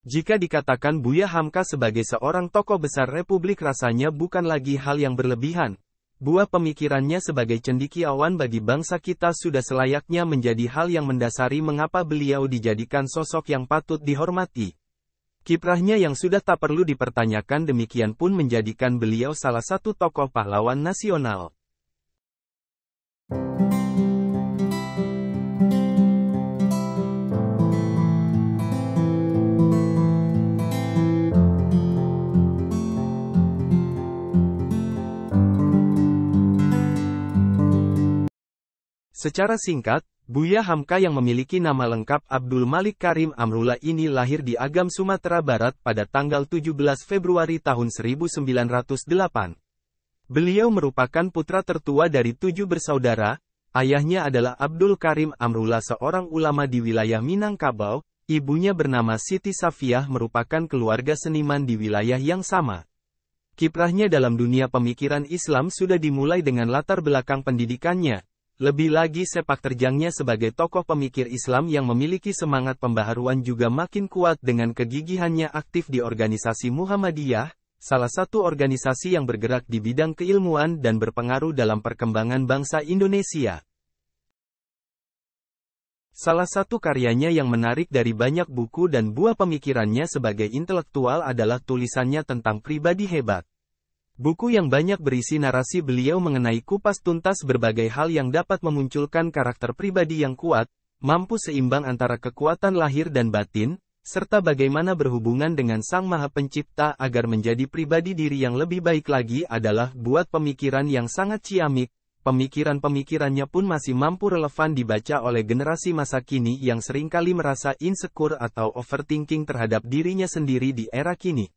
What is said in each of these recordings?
Jika dikatakan Buya Hamka sebagai seorang tokoh besar Republik rasanya bukan lagi hal yang berlebihan. Buah pemikirannya sebagai cendekiawan bagi bangsa kita sudah selayaknya menjadi hal yang mendasari mengapa beliau dijadikan sosok yang patut dihormati. Kiprahnya yang sudah tak perlu dipertanyakan demikian pun menjadikan beliau salah satu tokoh pahlawan nasional. Secara singkat, Buya Hamka yang memiliki nama lengkap Abdul Malik Karim Amrullah ini lahir di Agam Sumatera Barat pada tanggal 17 Februari tahun 1908. Beliau merupakan putra tertua dari 7 bersaudara. Ayahnya adalah Abdul Karim Amrullah seorang ulama di wilayah Minangkabau, ibunya bernama Siti Safiah merupakan keluarga seniman di wilayah yang sama. Kiprahnya dalam dunia pemikiran Islam sudah dimulai dengan latar belakang pendidikannya. Lebih lagi sepak terjangnya sebagai tokoh pemikir Islam yang memiliki semangat pembaharuan juga makin kuat dengan kegigihannya aktif di organisasi Muhammadiyah, salah satu organisasi yang bergerak di bidang keilmuan dan berpengaruh dalam perkembangan bangsa Indonesia. Salah satu karyanya yang menarik dari banyak buku dan buah pemikirannya sebagai intelektual adalah tulisannya tentang pribadi hebat. Buku yang banyak berisi narasi beliau mengenai kupas tuntas berbagai hal yang dapat memunculkan karakter pribadi yang kuat, mampu seimbang antara kekuatan lahir dan batin, serta bagaimana berhubungan dengan Sang Maha Pencipta agar menjadi pribadi diri yang lebih baik lagi adalah buat pemikiran yang sangat ciamik. Pemikiran-pemikirannya pun masih mampu relevan dibaca oleh generasi masa kini yang seringkali merasa insecure atau overthinking terhadap dirinya sendiri di era kini.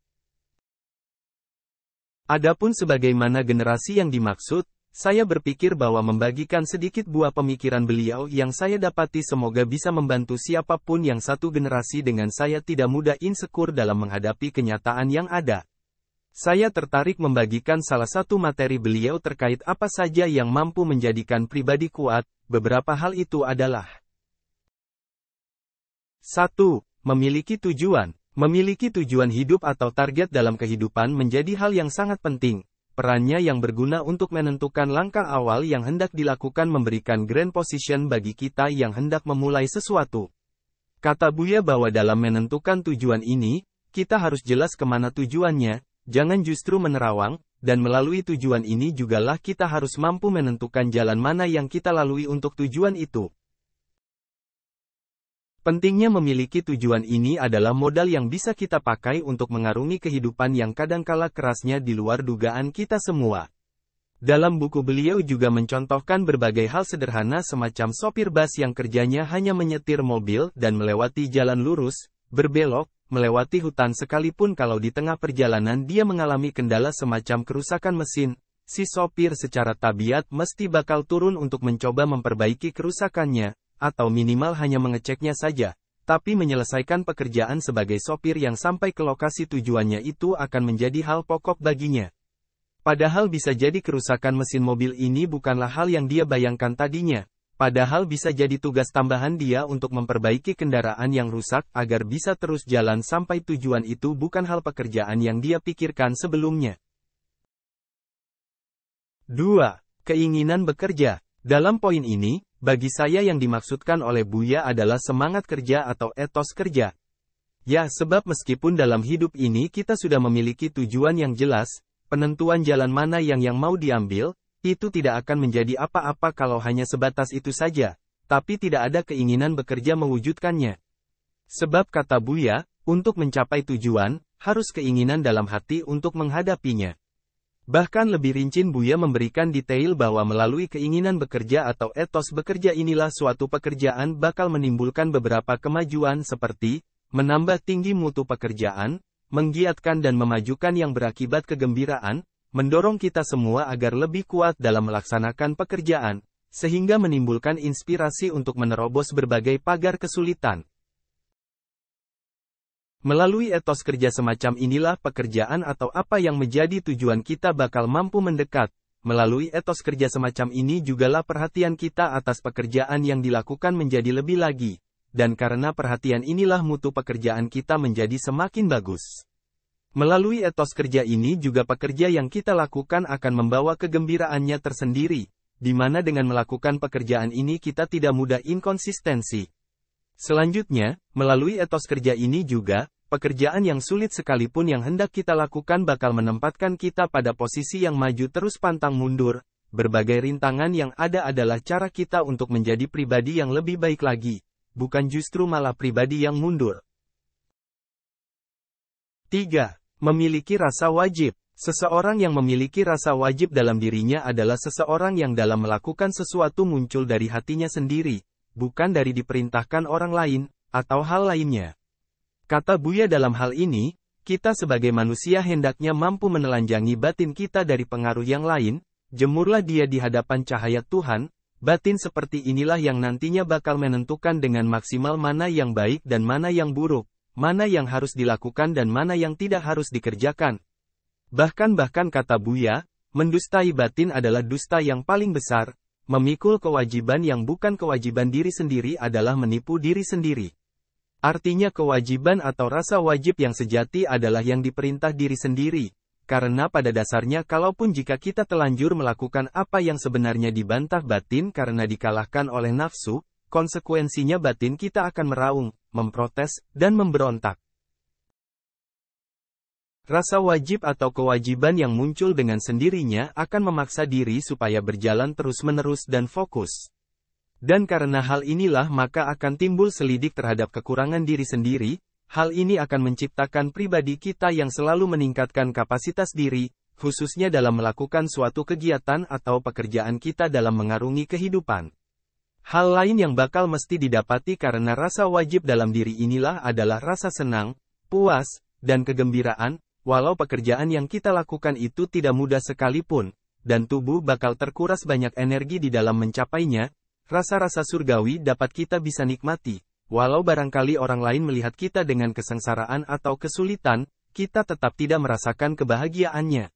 Adapun sebagaimana generasi yang dimaksud, saya berpikir bahwa membagikan sedikit buah pemikiran beliau yang saya dapati semoga bisa membantu siapapun yang satu generasi dengan saya tidak mudah insecure dalam menghadapi kenyataan yang ada. Saya tertarik membagikan salah satu materi beliau terkait apa saja yang mampu menjadikan pribadi kuat. Beberapa hal itu adalah 1. Memiliki tujuan. Memiliki tujuan hidup atau target dalam kehidupan menjadi hal yang sangat penting. Perannya yang berguna untuk menentukan langkah awal yang hendak dilakukan memberikan grand position bagi kita yang hendak memulai sesuatu. Kata Buya bahwa dalam menentukan tujuan ini, kita harus jelas kemana tujuannya, jangan justru menerawang, dan melalui tujuan ini jugalah kita harus mampu menentukan jalan mana yang kita lalui untuk tujuan itu. Pentingnya memiliki tujuan ini adalah modal yang bisa kita pakai untuk mengarungi kehidupan yang kadangkala kerasnya di luar dugaan kita semua. Dalam buku beliau juga mencontohkan berbagai hal sederhana semacam sopir bus yang kerjanya hanya menyetir mobil dan melewati jalan lurus, berbelok, melewati hutan sekalipun kalau di tengah perjalanan dia mengalami kendala semacam kerusakan mesin, si sopir secara tabiat mesti bakal turun untuk mencoba memperbaiki kerusakannya. Atau minimal hanya mengeceknya saja, tapi menyelesaikan pekerjaan sebagai sopir yang sampai ke lokasi tujuannya itu akan menjadi hal pokok baginya. Padahal bisa jadi kerusakan mesin mobil ini bukanlah hal yang dia bayangkan tadinya, padahal bisa jadi tugas tambahan dia untuk memperbaiki kendaraan yang rusak agar bisa terus jalan sampai tujuan itu bukan hal pekerjaan yang dia pikirkan sebelumnya. 2. Keinginan bekerja. Dalam poin ini, bagi saya yang dimaksudkan oleh Buya adalah semangat kerja atau etos kerja. Ya, sebab meskipun dalam hidup ini kita sudah memiliki tujuan yang jelas, penentuan jalan mana yang mau diambil, itu tidak akan menjadi apa-apa kalau hanya sebatas itu saja, tapi tidak ada keinginan bekerja mewujudkannya. Sebab kata Buya, untuk mencapai tujuan, harus keinginan dalam hati untuk menghadapinya. Bahkan lebih rinci Buya memberikan detail bahwa melalui keinginan bekerja atau etos bekerja inilah suatu pekerjaan bakal menimbulkan beberapa kemajuan seperti, menambah tinggi mutu pekerjaan, menggiatkan dan memajukan yang berakibat kegembiraan, mendorong kita semua agar lebih kuat dalam melaksanakan pekerjaan, sehingga menimbulkan inspirasi untuk menerobos berbagai pagar kesulitan. Melalui etos kerja semacam inilah pekerjaan atau apa yang menjadi tujuan kita bakal mampu mendekat. Melalui etos kerja semacam ini jugalah perhatian kita atas pekerjaan yang dilakukan menjadi lebih lagi. dan karena perhatian inilah mutu pekerjaan kita menjadi semakin bagus. Melalui etos kerja ini juga pekerja yang kita lakukan akan membawa kegembiraannya tersendiri, di mana dengan melakukan pekerjaan ini kita tidak mudah inkonsistensi. Selanjutnya, melalui etos kerja ini juga, pekerjaan yang sulit sekalipun yang hendak kita lakukan bakal menempatkan kita pada posisi yang maju terus pantang mundur. Berbagai rintangan yang ada adalah cara kita untuk menjadi pribadi yang lebih baik lagi, bukan justru malah pribadi yang mundur. 3. Memiliki rasa wajib. Seseorang yang memiliki rasa wajib dalam dirinya adalah seseorang yang dalam melakukan sesuatu muncul dari hatinya sendiri, bukan dari diperintahkan orang lain, atau hal lainnya. Kata Buya dalam hal ini, kita sebagai manusia hendaknya mampu menelanjangi batin kita dari pengaruh yang lain, jemurlah dia di hadapan cahaya Tuhan, batin seperti inilah yang nantinya bakal menentukan dengan maksimal mana yang baik dan mana yang buruk, mana yang harus dilakukan dan mana yang tidak harus dikerjakan. Bahkan kata Buya, mendustai batin adalah dusta yang paling besar, memikul kewajiban yang bukan kewajiban diri sendiri adalah menipu diri sendiri. Artinya kewajiban atau rasa wajib yang sejati adalah yang diperintah diri sendiri, karena pada dasarnya kalaupun jika kita telanjur melakukan apa yang sebenarnya dibantah batin karena dikalahkan oleh nafsu, konsekuensinya batin kita akan meraung, memprotes, dan memberontak. Rasa wajib atau kewajiban yang muncul dengan sendirinya akan memaksa diri supaya berjalan terus-menerus dan fokus. Dan karena hal inilah maka akan timbul selidik terhadap kekurangan diri sendiri, hal ini akan menciptakan pribadi kita yang selalu meningkatkan kapasitas diri, khususnya dalam melakukan suatu kegiatan atau pekerjaan kita dalam mengarungi kehidupan. Hal lain yang bakal mesti didapati karena rasa wajib dalam diri inilah adalah rasa senang, puas, dan kegembiraan. Walau pekerjaan yang kita lakukan itu tidak mudah sekalipun, dan tubuh bakal terkuras banyak energi di dalam mencapainya, rasa-rasa surgawi dapat kita bisa nikmati. Walau barangkali orang lain melihat kita dengan kesengsaraan atau kesulitan, kita tetap tidak merasakan kebahagiaannya.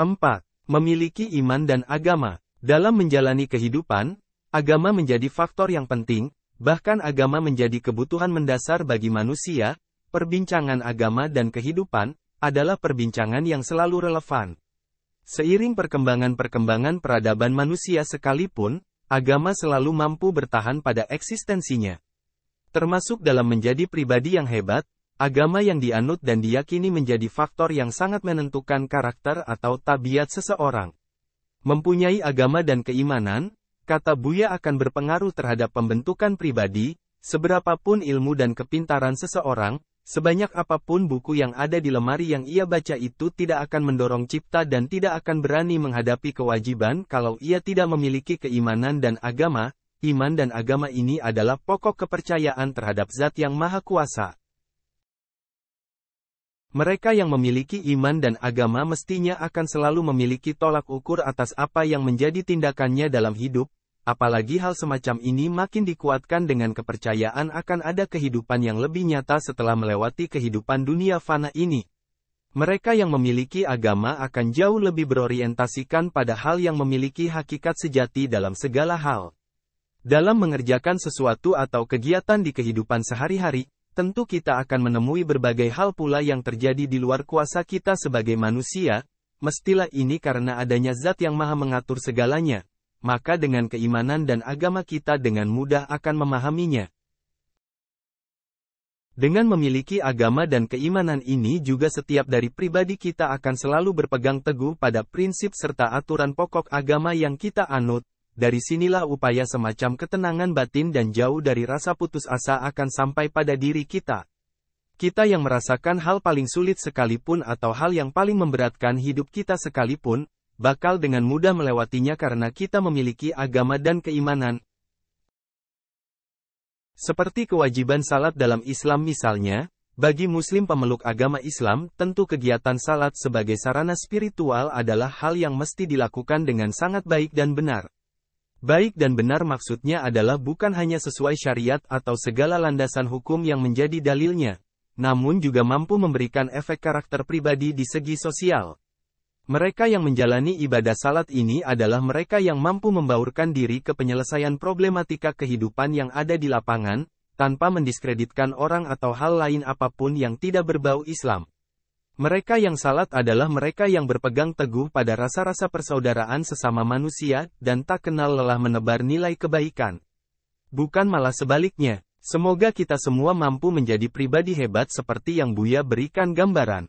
4. Memiliki iman dan agama. Dalam menjalani kehidupan, agama menjadi faktor yang penting, bahkan agama menjadi kebutuhan mendasar bagi manusia. Perbincangan agama dan kehidupan adalah perbincangan yang selalu relevan. Seiring perkembangan peradaban manusia sekalipun, agama selalu mampu bertahan pada eksistensinya. Termasuk dalam menjadi pribadi yang hebat, agama yang dianut dan diyakini menjadi faktor yang sangat menentukan karakter atau tabiat seseorang. Mempunyai agama dan keimanan, kata Buya akan berpengaruh terhadap pembentukan pribadi, seberapapun ilmu dan kepintaran seseorang, sebanyak apapun buku yang ada di lemari yang ia baca itu tidak akan mendorong cipta dan tidak akan berani menghadapi kewajiban kalau ia tidak memiliki keimanan dan agama. Iman dan agama ini adalah pokok kepercayaan terhadap Zat yang Maha Kuasa. Mereka yang memiliki iman dan agama mestinya akan selalu memiliki tolak ukur atas apa yang menjadi tindakannya dalam hidup. Apalagi hal semacam ini makin dikuatkan dengan kepercayaan akan ada kehidupan yang lebih nyata setelah melewati kehidupan dunia fana ini. Mereka yang memiliki agama akan jauh lebih berorientasikan pada hal yang memiliki hakikat sejati dalam segala hal. Dalam mengerjakan sesuatu atau kegiatan di kehidupan sehari-hari, tentu kita akan menemui berbagai hal pula yang terjadi di luar kuasa kita sebagai manusia, mestilah ini karena adanya Zat yang Maha mengatur segalanya. Maka dengan keimanan dan agama kita dengan mudah akan memahaminya. Dengan memiliki agama dan keimanan ini juga setiap dari pribadi kita akan selalu berpegang teguh pada prinsip serta aturan pokok agama yang kita anut. Dari sinilah upaya semacam ketenangan batin dan jauh dari rasa putus asa akan sampai pada diri kita. Kita yang merasakan hal paling sulit sekalipun atau hal yang paling memberatkan hidup kita sekalipun, bakal dengan mudah melewatinya karena kita memiliki agama dan keimanan. Seperti kewajiban salat dalam Islam misalnya, bagi muslim pemeluk agama Islam, tentu kegiatan salat sebagai sarana spiritual adalah hal yang mesti dilakukan dengan sangat baik dan benar. Baik dan benar maksudnya adalah bukan hanya sesuai syariat atau segala landasan hukum yang menjadi dalilnya, namun juga mampu memberikan efek karakter pribadi di segi sosial. Mereka yang menjalani ibadah salat ini adalah mereka yang mampu membaurkan diri ke penyelesaian problematika kehidupan yang ada di lapangan, tanpa mendiskreditkan orang atau hal lain apapun yang tidak berbau Islam. Mereka yang salat adalah mereka yang berpegang teguh pada rasa-rasa persaudaraan sesama manusia, dan tak kenal lelah menebar nilai kebaikan. Bukan malah sebaliknya. Semoga kita semua mampu menjadi pribadi hebat seperti yang Buya berikan gambaran.